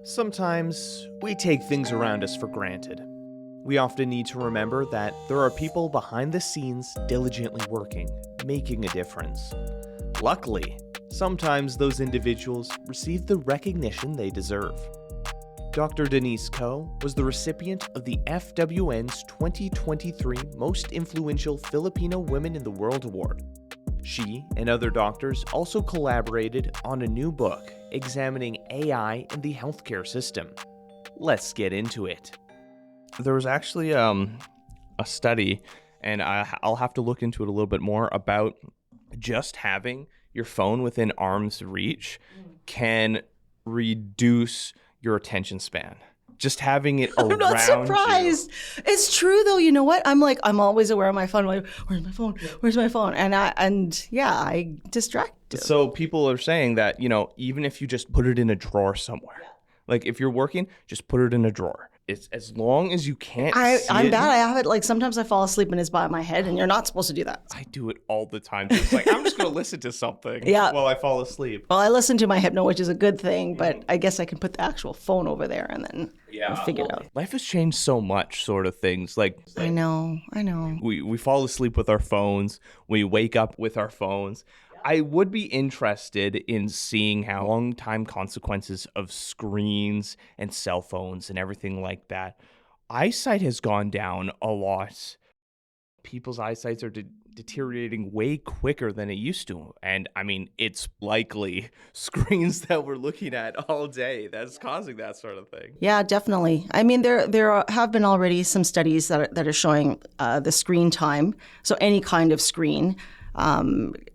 Sometimes we take things around us for granted. We often need to remember that there are people behind the scenes diligently working, making a difference. Luckily, sometimes those individuals receive the recognition they deserve. Dr. Denise Koh was the recipient of the FWN's 2023 Most Influential Filipina Woman in the World Award. She and other doctors also collaborated on a new book examining AI in the healthcare system. Let's get into it. There was actually a study, and I'll have to look into it a little bit more, about just having your phone within arm's reach can reduce your attention span. Just having it around I'm not surprised. you. It's true though. You know what? I'm always aware of my phone. I'm like, where's my phone? Where's my phone? I distract. So people are saying that, even if you just put it in a drawer somewhere, like if you're working, just put it in a drawer. It's as long as you can't see I'm it. bad. I have it like sometimes I fall asleep and it's by my head, and you're not supposed to do that. I do it all the time. It's like, I'm just going to listen to something while I fall asleep. Well, I listen to my hypno, which is a good thing, but I guess I can put the actual phone over there and then figure it out. Life has changed so much, sort of things. Like I know. we fall asleep with our phones. We wake up with our phones. I would be interested in seeing how long-time consequences of screens and cell phones and everything like that. Eyesight has gone down a lot. People's eyesights are deteriorating way quicker than it used to. And I mean, it's likely screens that we're looking at all day that's causing that sort of thing. Yeah, definitely. I mean, there have been already some studies that are showing the screen time. So any kind of screen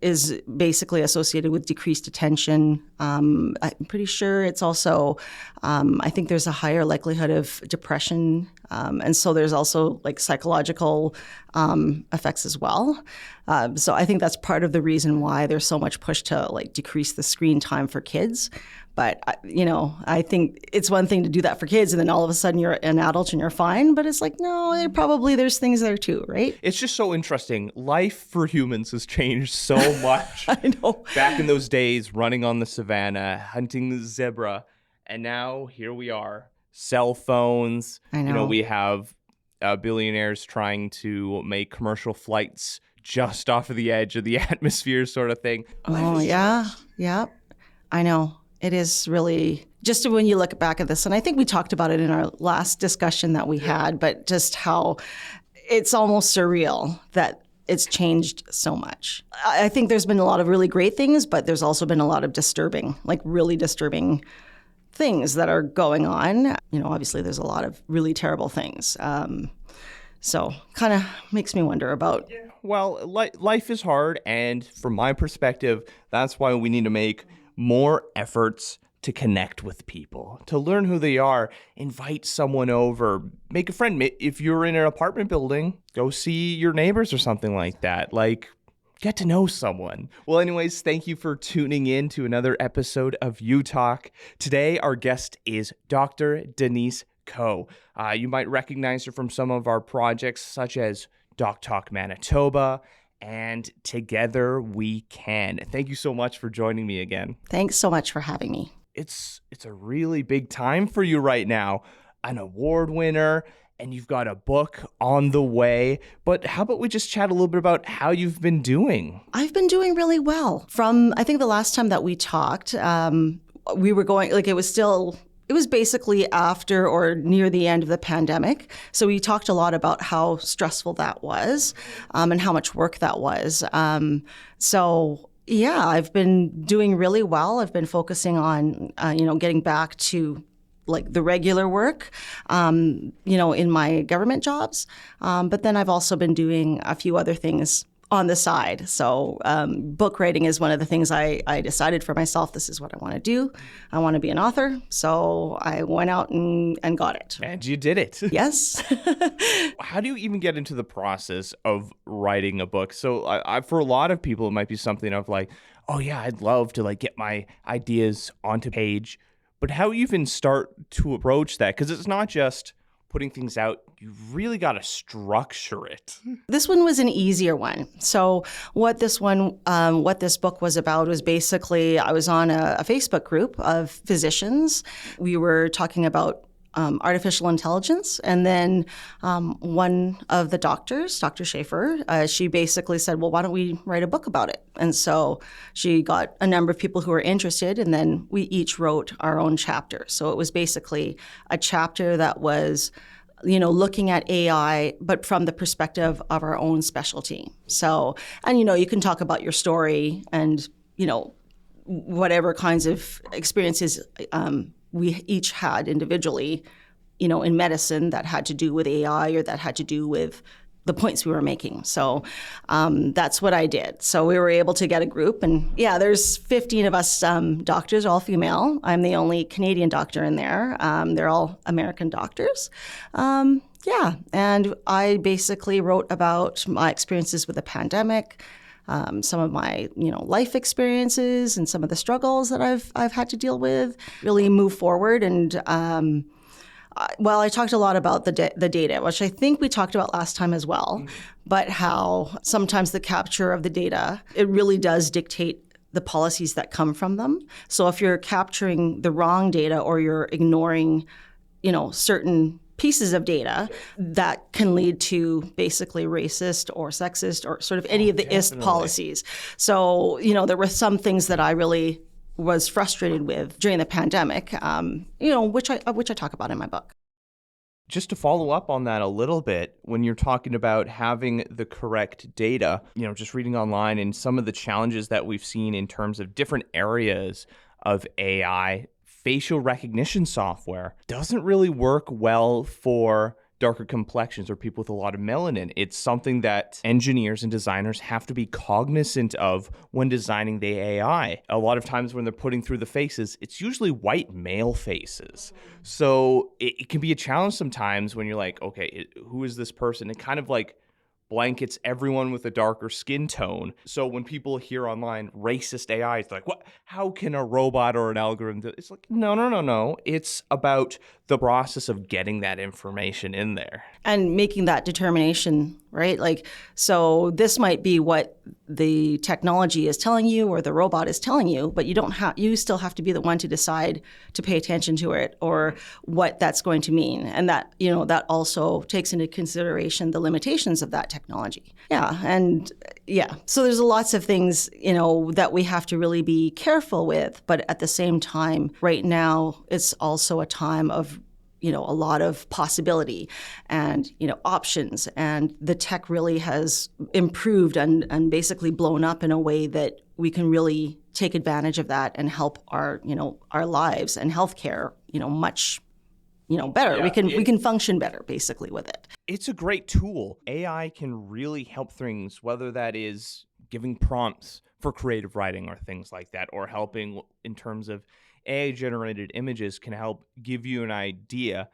is basically associated with decreased attention. I'm pretty sure it's also, I think there's a higher likelihood of depression. And so there's also like psychological effects as well. So I think that's part of the reason why there's so much push to like decrease the screen time for kids. But, I think it's one thing to do that for kids and then all of a sudden you're an adult and you're fine. But it's like, no, there's things there too, right? It's just so interesting. Life for humans has changed so much. I know. Back in those days, running on the savannah, hunting the zebra. And now here we are, cell phones. I know. We have billionaires trying to make commercial flights just off of the edge of the atmosphere sort of thing. Oh, yeah. Yeah. I know. It is really, just when you look back at this, and I think we talked about it in our last discussion that we had, but just how it's almost surreal that it's changed so much. I think there's been a lot of really great things, but there's also been a lot of really disturbing things that are going on. Obviously there's a lot of really terrible things. So kind of makes me wonder about. Well, life is hard. And from my perspective, that's why we need to make more efforts to connect with people, to learn who they are, invite someone over, make a friend. If you're in an apartment building, go see your neighbors or something like that. Like, get to know someone. Well, anyways, thank you for tuning in to another episode of You Talk. Today, our guest is Dr. Denise Koh. You might recognize her from some of our projects such as Doc Talk Manitoba and Together We Can. Thank you so much for joining me again. Thanks so much for having me. It's a really big time for you right now. An award winner, and you've got a book on the way. But how about we just chat a little bit about how you've been doing? I've been doing really well. From, I think the last time that we talked, we were going, it was basically after or near the end of the pandemic. So we talked a lot about how stressful that was and how much work that was. I've been doing really well. I've been focusing on, getting back to like the regular work, in my government jobs. But then I've also been doing a few other things on the side. So book writing is one of the things I decided for myself. This is what I want to do. I want to be an author. So I went out and got it. And you did it. Yes. How do you even get into the process of writing a book? So for a lot of people, it might be something of like, oh yeah, I'd love to like get my ideas onto page. But how even start to approach that? Because it's not just putting things out, you really got to structure it. This one was an easier one. So what this book was about was basically I was on a Facebook group of physicians. We were talking about artificial intelligence. And then one of the doctors, Dr. Schaefer, she basically said, well, why don't we write a book about it? And so she got a number of people who were interested, and then we each wrote our own chapter. So it was basically a chapter that was looking at AI, but from the perspective of our own specialty. So, and you can talk about your story and, whatever kinds of experiences we each had individually, in medicine that had to do with AI or that had to do with the points we were making. So that's what I did. So we were able to get a group, and there's 15 of us doctors, all female. I'm the only Canadian doctor in there. They're all American doctors. And I basically wrote about my experiences with the pandemic, some of my life experiences and some of the struggles that I've had to deal with, really move forward. And I talked a lot about the data, which I think we talked about last time as well, but how sometimes the capture of the data, it really does dictate the policies that come from them. So if you're capturing the wrong data or you're ignoring, certain pieces of data, that can lead to basically racist or sexist or sort of any of the IST policies. So, there were some things that I really was frustrated with during the pandemic, which I talk about in my book. Just to follow up on that a little bit, when you're talking about having the correct data, just reading online and some of the challenges that we've seen in terms of different areas of AI, facial recognition software doesn't really work well for darker complexions or people with a lot of melanin. It's something that engineers and designers have to be cognizant of when designing the AI. A lot of times when they're putting through the faces, it's usually white male faces. So it can be a challenge sometimes when you're like, okay, who is this person? It kind of like blankets everyone with a darker skin tone. So when people hear online racist AI, it's like, what? How can a robot or an algorithm do it? It's like, no. It's about the process of getting that information in there. And making that determination, right? Like, so this might be what the technology is telling you or the robot is telling you, but you still have to be the one to decide to pay attention to it or what that's going to mean. And that, that also takes into consideration the limitations of that technology. So there's lots of things, that we have to really be careful with, but at the same time, right now, it's also a time of a lot of possibility and, options. And the tech really has improved and basically blown up in a way that we can really take advantage of that and help our lives and healthcare, much, better. Yeah, we can function better basically with it. It's a great tool. AI can really help things, whether that is giving prompts for creative writing or things like that, or helping in terms of AI-generated images can help give you an idea.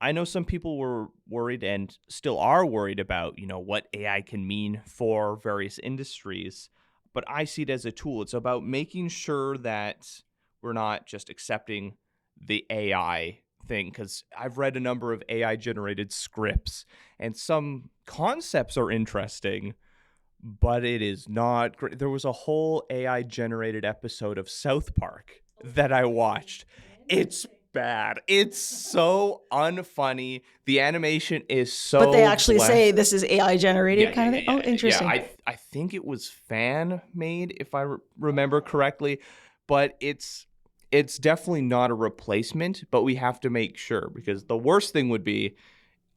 I know some people were worried and still are worried about, what AI can mean for various industries, but I see it as a tool. It's about making sure that we're not just accepting the AI thing, because I've read a number of AI-generated scripts, and some concepts are interesting, but it is not great. There was a whole AI-generated episode of South Park that I watched. It's bad. It's so unfunny. The animation is so But they actually bland. say this is AI generated kind of thing? Oh, interesting. Yeah, I think it was fan made, if I remember correctly, but it's definitely not a replacement, but we have to make sure, because the worst thing would be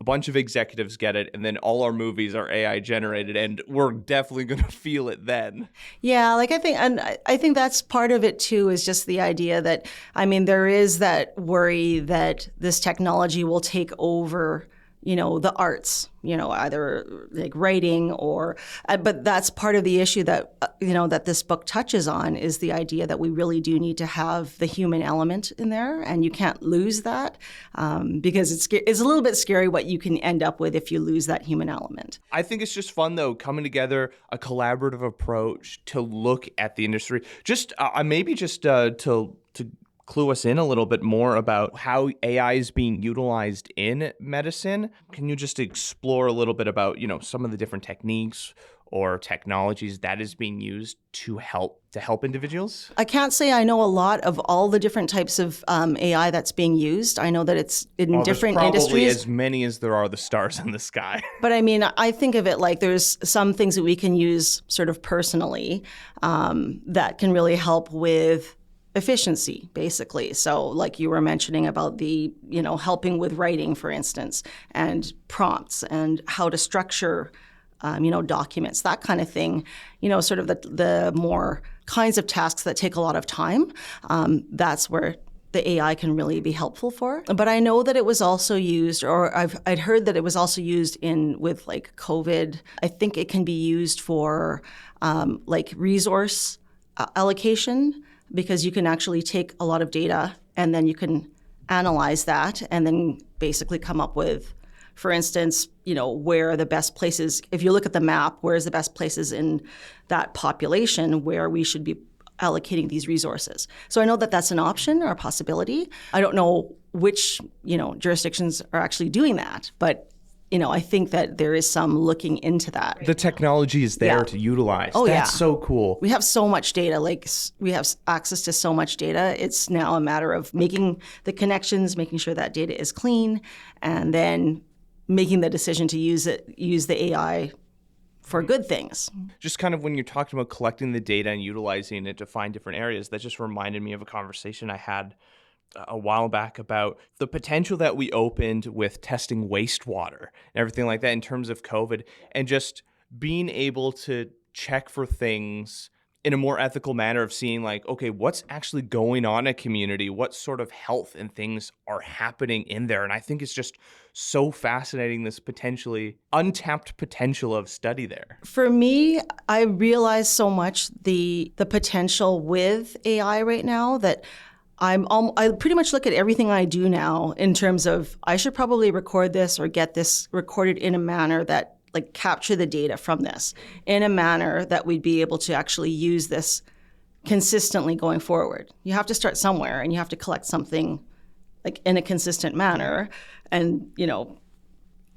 a bunch of executives get it, and then all our movies are AI generated, and we're definitely going to feel it then. Yeah, I think that's part of it too, is just the idea that, there is that worry that this technology will take over, the arts, either like writing or, but that's part of the issue that, that this book touches on, is the idea that we really do need to have the human element in there, and you can't lose that, because it's a little bit scary what you can end up with if you lose that human element. I think it's just fun, though, coming together, a collaborative approach to look at the industry. Just maybe just to clue us in a little bit more about how AI is being utilized in medicine. Can you just explore a little bit about, some of the different techniques or technologies that is being used to help individuals? I can't say I know a lot of all the different types of AI that's being used. I know that it's in different there's probably industries. as many as there are the stars in the sky. But I mean, I think of it like there's some things that we can use sort of personally that can really help with efficiency, basically. So like you were mentioning about the, helping with writing, for instance, and prompts and how to structure, documents, that kind of thing, sort of the more kinds of tasks that take a lot of time. That's where the AI can really be helpful for. But I know that it was also used, or I'd heard that it was also used with like COVID. I think it can be used for like resource allocation, because you can actually take a lot of data and then you can analyze that and then basically come up with, for instance, where are the best places. If you look at the map, where's the best places in that population where we should be allocating these resources. So I know that that's an option or a possibility. I don't know which, jurisdictions are actually doing that, but I think that there is some looking into that. The technology is there to utilize. Oh, That's so cool. We have so much data. Like, we have access to so much data. It's now a matter of making the connections, making sure that data is clean, and then making the decision to use the AI for good things. Just kind of when you're talking about collecting the data and utilizing it to find different areas, that just reminded me of a conversation I had a while back about the potential that we opened with testing wastewater and everything like that in terms of COVID, and just being able to check for things in a more ethical manner of seeing like, okay, what's actually going on in a community? What sort of health and things are happening in there? And I think it's just so fascinating, this potentially untapped potential of study there. For me, I realize so much the potential with AI right now that I pretty much look at everything I do now in terms of I should probably record this or get this recorded in a manner that like capture the data from this in a manner that we'd be able to actually use this consistently going forward. You have to start somewhere and you have to collect something like in a consistent manner, and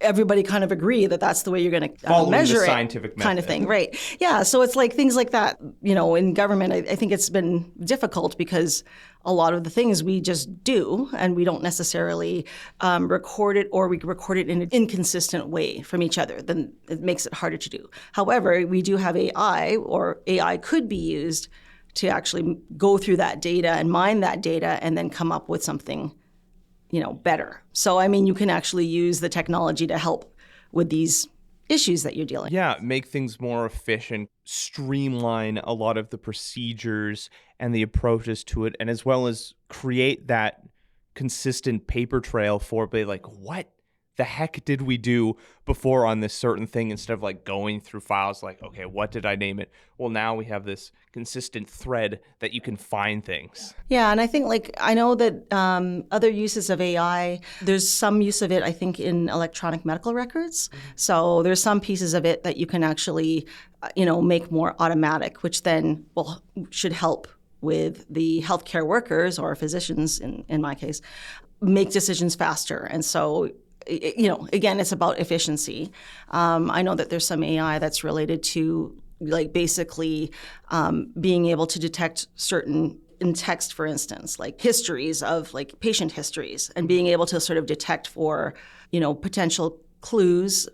everybody kind of agree that that's the way you're going to measure the scientific it, kind method. of thing, right? Yeah, so it's like things like that. In government, I think it's been difficult because a lot of the things we just do, and we don't necessarily record it, or we record it in an inconsistent way from each other. Then it makes it harder to do. However, we do have AI, or AI could be used to actually go through that data and mine that data and then come up with something better. So, I mean, you can actually use the technology to help with these issues that you're dealing with. Yeah, make things more efficient, streamline a lot of the procedures and the approaches to it, and as well as create that consistent paper trail for like, what the heck did we do before on this certain thing, instead of like going through files like, okay, what did I name it? Well, now we have this consistent thread that you can find things. Yeah, and I think I know that other uses of AI, there's some use of it, I think, in electronic medical records. So there's some pieces of it that you can actually, make more automatic, which then should help with the healthcare workers or physicians, in my case, make decisions faster. And so again, it's about efficiency. I know that there's some AI that's related to basically being able to detect certain, in text, for instance, like histories of patient histories, and being able to sort of detect for, potential clues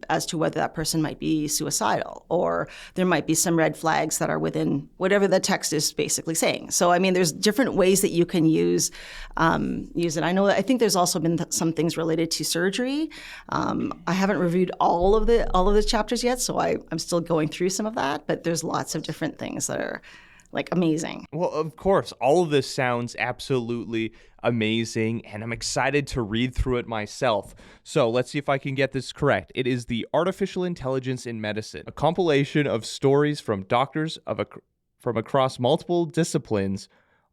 as to whether that person might be suicidal, or there might be some red flags that are within whatever the text is basically saying. So, I mean, there's different ways that you can use it. I think there's also been some things related to surgery. I haven't reviewed all of the chapters yet, so I'm still going through some of that. But there's lots of different things that are amazing. Well, of course, all of this sounds absolutely amazing, and I'm excited to read through it myself. So let's see if I can get this correct. It is the Artificial Intelligence in Medicine, a compilation of stories from doctors from across multiple disciplines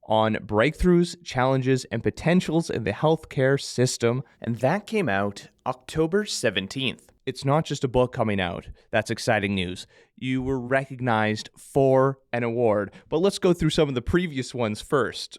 on breakthroughs, challenges, and potentials in the healthcare system. And that came out October 17th. it's not just a book coming out. That's exciting news. You were recognized for an award. But let's go through some of the previous ones first.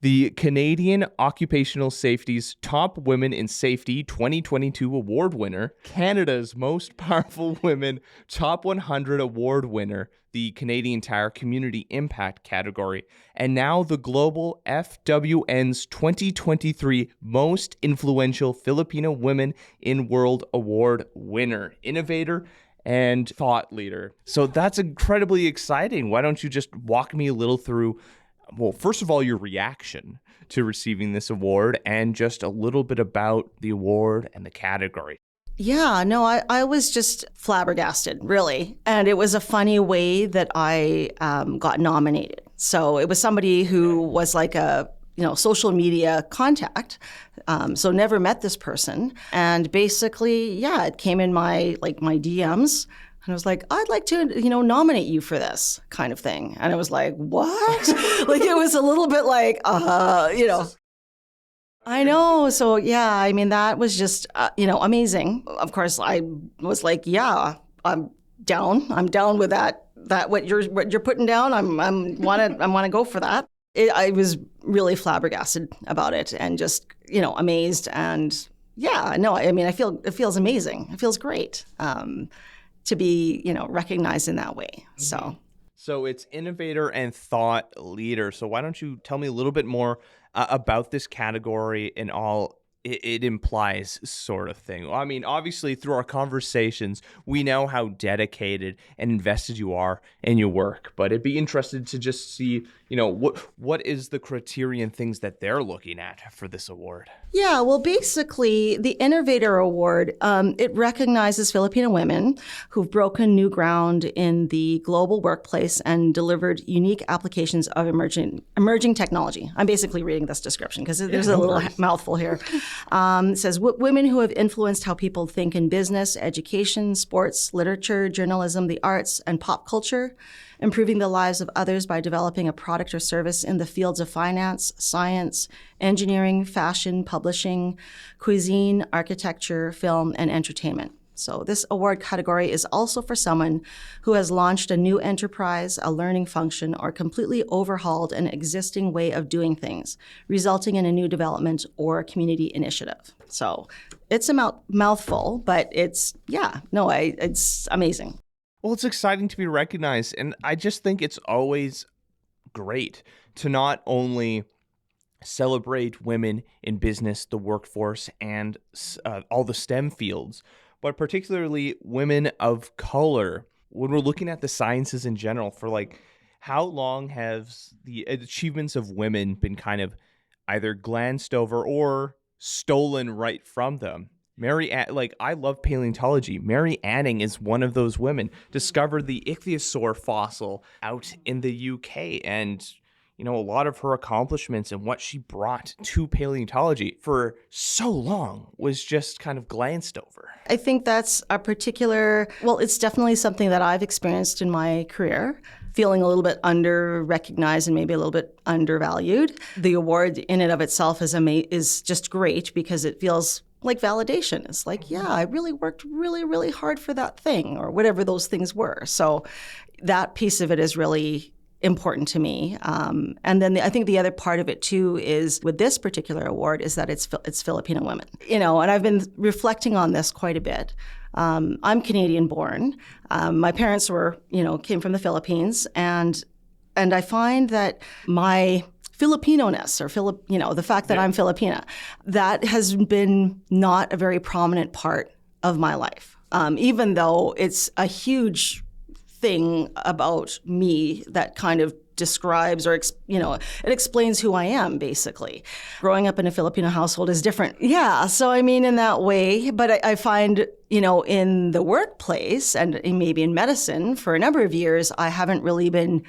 The Canadian Occupational Safety's Top Women in Safety 2022 award winner, Canada's Most Powerful Women Top 100 award winner, the Canadian Tire Community Impact category, and now the Global FWN's 2023 Most Influential Filipina Woman in World award winner, innovator, and thought leader. So that's incredibly exciting. Why don't you just walk me a little through, well, first of all, your reaction to receiving this award and just a little bit about the award and the category. Yeah, no, I was just flabbergasted, really. And it was a funny way that I got nominated. So it was somebody who was like a social media contact. So never met this person. And basically, yeah, it came in my DMs. And I was like, I'd like to, nominate you for this kind of thing. And I was like, what? Like, it was a little bit like, I know. So, yeah, I mean, that was just, amazing. Of course, I was like, yeah, I'm down. I'm down with that what you're putting down. I want to go for that. I was really flabbergasted about it and just, amazed. And yeah, no, I mean, it feels amazing. It feels great to be, recognized in that way. So it's innovator and thought leader. So why don't you tell me a little bit more about this category and all it implies, sort of thing. I mean, obviously, through our conversations, we know how dedicated and invested you are in your work, but it'd be interested to just see, what is the criterion things that they're looking at for this award? Yeah, well, basically, the Innovator Award, it recognizes Filipino women who've broken new ground in the global workplace and delivered unique applications of emerging technology. I'm basically reading this description because there's a little mouthful here. It says, women who have influenced how people think in business, education, sports, literature, journalism, the arts, and pop culture, improving the lives of others by developing a product or service in the fields of finance, science, engineering, fashion, publishing, cuisine, architecture, film, and entertainment. So this award category is also for someone who has launched a new enterprise, a learning function, or completely overhauled an existing way of doing things, resulting in a new development or community initiative. So it's a mouthful, but it's amazing. Well, it's exciting to be recognized, and I just think it's always great to not only celebrate women in business, the workforce, and all the STEM fields, but particularly women of color. When we're looking at the sciences in general, for how long has the achievements of women been kind of either glanced over or stolen right from them? I love paleontology. Mary Anning is one of those women, discovered the ichthyosaur fossil out in the UK, and a lot of her accomplishments and what she brought to paleontology for so long was just kind of glanced over. I think that's it's definitely something that I've experienced in my career, feeling a little bit under-recognized and maybe a little bit undervalued. The award in and of itself is just great because it feels like validation. It's like, yeah, I really worked really, really hard for that thing or whatever those things were. So that piece of it is really important to me. And then I think the other part of it too is with this particular award is that it's Filipino women. And I've been reflecting on this quite a bit. I'm Canadian born. My parents came from the Philippines, and I find that my Filipino-ness or the fact that I'm Filipina, that has been not a very prominent part of my life. Even though it's a huge thing about me that kind of describes or, it explains who I am, basically. Growing up in a Filipino household is different. Yeah, so I mean, in that way, but I find, in the workplace and maybe in medicine for a number of years, I haven't really been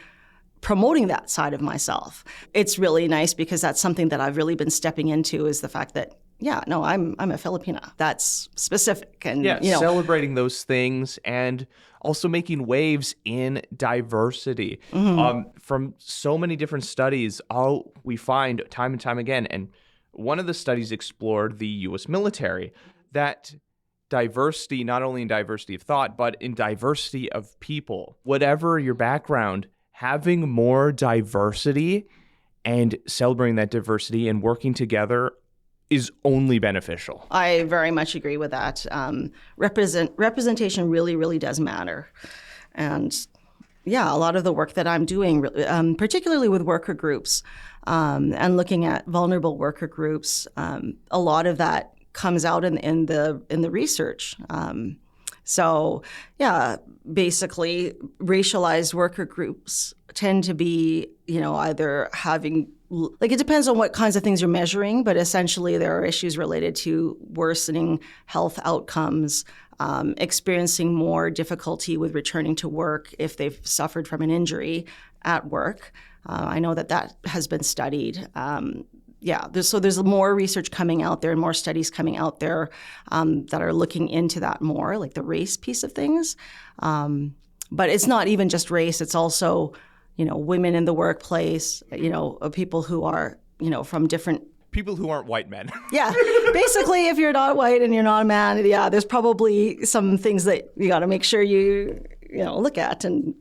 promoting that side of myself. It's really nice because that's something that I've really been stepping into is the fact that, I'm a Filipina. That's specific. And, celebrating those things and also making waves in diversity. From so many different studies, all we find time and time again, and one of the studies explored the U.S. military, that diversity, not only in diversity of thought, but in diversity of people. Whatever your background, having more diversity and celebrating that diversity and working together is only beneficial. I very much agree with that. Representation really, really does matter. And yeah, a lot of the work that I'm doing, particularly with worker groups and looking at vulnerable worker groups, a lot of that comes out in the research. So yeah, basically racialized worker groups tend to be, either having, like, it depends on what kinds of things you're measuring, but essentially there are issues related to worsening health outcomes, experiencing more difficulty with returning to work if they've suffered from an injury at work. I know that has been studied. There's more research coming out there and more studies coming out there that are looking into that more, like the race piece of things. But it's not even just race; it's also, women in the workplace. People who are, from different. People who aren't white men. Yeah, basically, if you're not white and you're not a man, yeah, there's probably some things that you got to make sure you look at and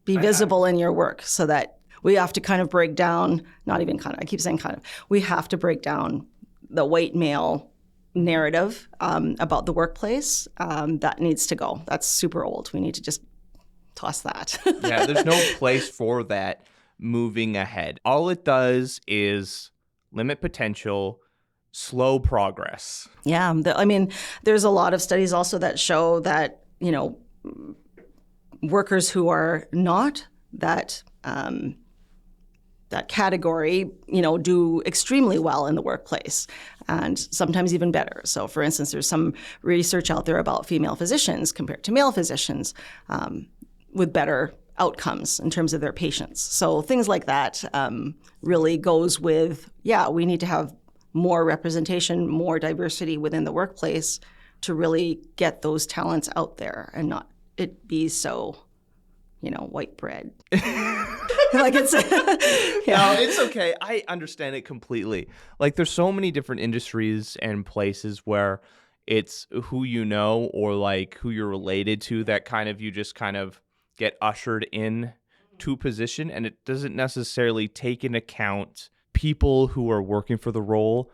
be visible in your work, so that. We have to kind of break down, not even kind of, I keep saying kind of, we have to break down the white male narrative about the workplace. That needs to go. That's super old. We need to just toss that. Yeah, there's no place for that moving ahead. All it does is limit potential, slow progress. Yeah, there's a lot of studies also that show that, workers who are not that category, do extremely well in the workplace and sometimes even better. So for instance, there's some research out there about female physicians compared to male physicians with better outcomes in terms of their patients. So things like that really goes with, we need to have more representation, more diversity within the workplace to really get those talents out there and not it be so, white bread. Like it's No, it's okay. I understand it completely. Like there's so many different industries and places where it's who you know or like who you're related to that kind of you just kind of get ushered in to position, and it doesn't necessarily take into account people who are working for the role.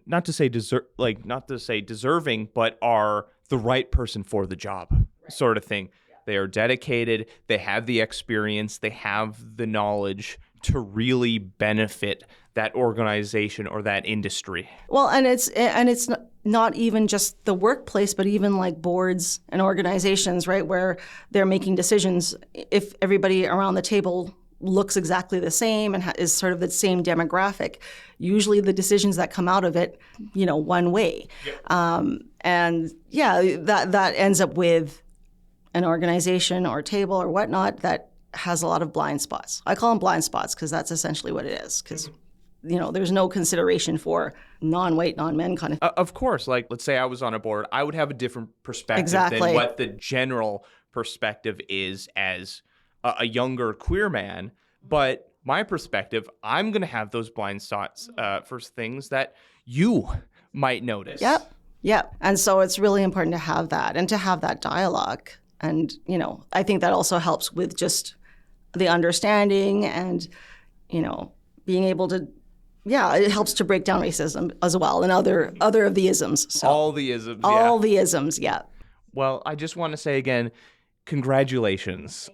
Not to say deserving, but are the right person for the job, sort of thing. They are dedicated, they have the experience, they have the knowledge to really benefit that organization or that industry. Well, and it's not even just the workplace, but even like boards and organizations, right, where they're making decisions. If everybody around the table looks exactly the same and is sort of the same demographic, usually the decisions that come out of it, one way. Yep. That ends up with an organization or table or whatnot that has a lot of blind spots. I call them blind spots because that's essentially what it is. Because, there's no consideration for non-white, non-men kind of. Of course, like let's say I was on a board, I would have a different perspective than what the general perspective is as a younger queer man. But my perspective, I'm going to have those blind spots for things that you might notice. Yep. And so it's really important to have that and to have that dialogue. And, I think that also helps with just the understanding and, being able to, it helps to break down racism as well and other of the isms. So, all the isms, All the isms, yeah. Well, I just want to say again, congratulations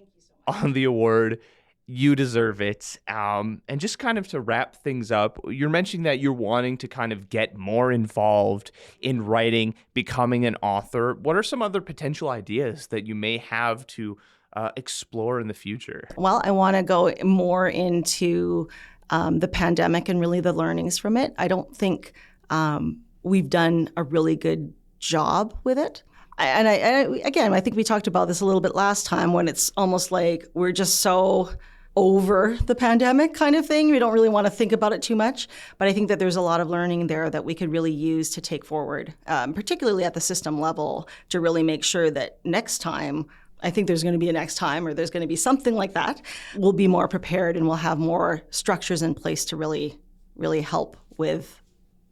on the award. You deserve it. And just kind of to wrap things up, you're mentioning that you're wanting to kind of get more involved in writing, becoming an author. What are some other potential ideas that you may have to explore in the future? Well, I want to go more into the pandemic and really the learnings from it. I don't think we've done a really good job with it. I think we talked about this a little bit last time when it's almost like we're just so over the pandemic kind of thing. We don't really want to think about it too much. But I think that there's a lot of learning there that we could really use to take forward, particularly at the system level, to really make sure that next time, I think there's going to be a next time or there's going to be something like that, we'll be more prepared and we'll have more structures in place to really, really help with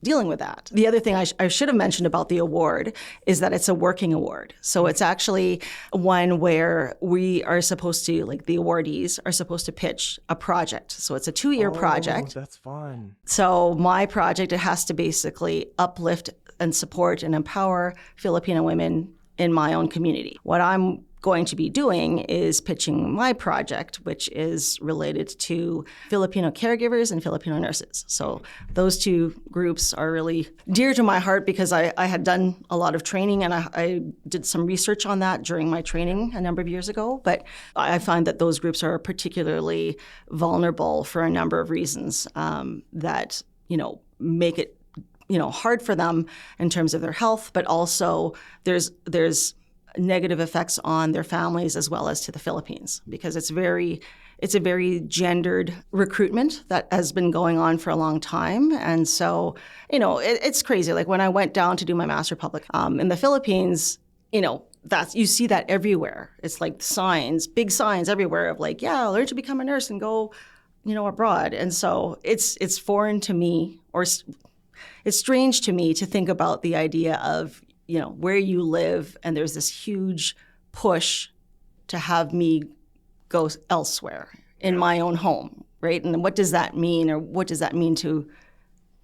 dealing with that. The other thing I should have mentioned about the award is that it's a working award. So it's actually one where we are supposed to, like the awardees are supposed to pitch a project. So it's a 2-year project. That's fun. So my project, it has to basically uplift and support and empower Filipino women in my own community. What I'm going to be doing is pitching my project, which is related to Filipino caregivers and Filipino nurses. So those two groups are really dear to my heart because I had done a lot of training and I did some research on that during my training a number of years ago. But I find that those groups are particularly vulnerable for a number of reasons that, make it, hard for them in terms of their health, but also there's negative effects on their families as well as to the Philippines because it's a very gendered recruitment that has been going on for a long time. And so, it's crazy. Like when I went down to do my Master Public in the Philippines, you see that everywhere. It's like signs, big signs everywhere of like, yeah, learn to become a nurse and go, abroad. And so it's foreign to me, or it's strange to me to think about the idea of where you live, and there's this huge push to have me go elsewhere in my own home, right? And what does that mean, or what does that mean to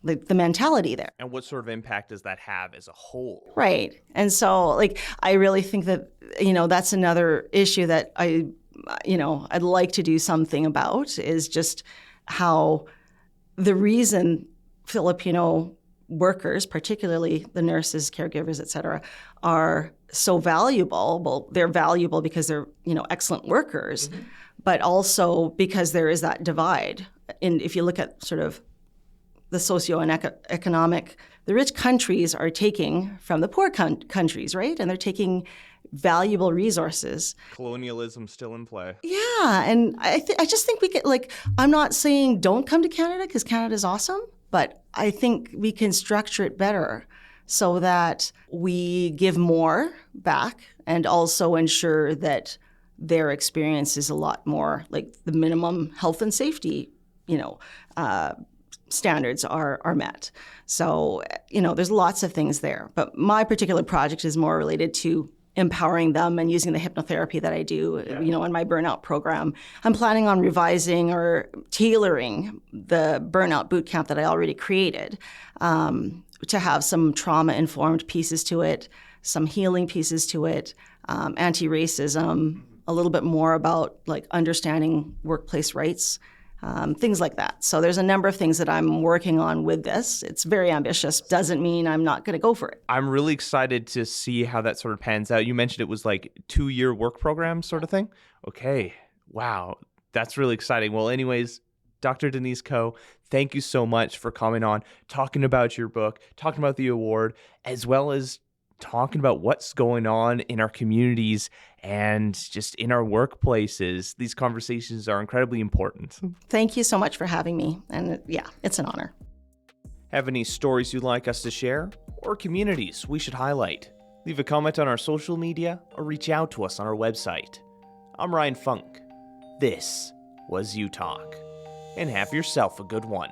the mentality there? And what sort of impact does that have as a whole? Right. And so, I really think that, that's another issue that I'd like to do something about, is just how the reason Filipino workers, particularly the nurses, caregivers, et cetera, are so valuable. Well, they're valuable because they're, excellent workers, but also because there is that divide. And if you look at sort of the socio and economic, the rich countries are taking from the poor countries, right? And they're taking valuable resources. Colonialism still in play. Yeah, and I just think we could, I'm not saying don't come to Canada because Canada's awesome, but I think we can structure it better so that we give more back and also ensure that their experience is a lot more like the minimum health and safety, standards are met. So, there's lots of things there. But my particular project is more related to empowering them and using the hypnotherapy that I do, in my burnout program. I'm planning on revising or tailoring the burnout boot camp that I already created to have some trauma-informed pieces to it, some healing pieces to it, anti-racism, a little bit more about understanding workplace rights, things like that. So there's a number of things that I'm working on with this. It's very ambitious. Doesn't mean I'm not going to go for it. I'm really excited to see how that sort of pans out. You mentioned it was 2-year work program sort of thing. Okay. Wow. That's really exciting. Well, anyways, Dr. Denise Koh, thank you so much for coming on, talking about your book, talking about the award, as well as talking about what's going on in our communities and just in our workplaces. These conversations are incredibly important. Thank you so much for having me. And it's an honor. Have any stories you'd like us to share or communities we should highlight? Leave a comment on our social media or reach out to us on our website. I'm Ryan Funk. This was You Talk. And have yourself a good one.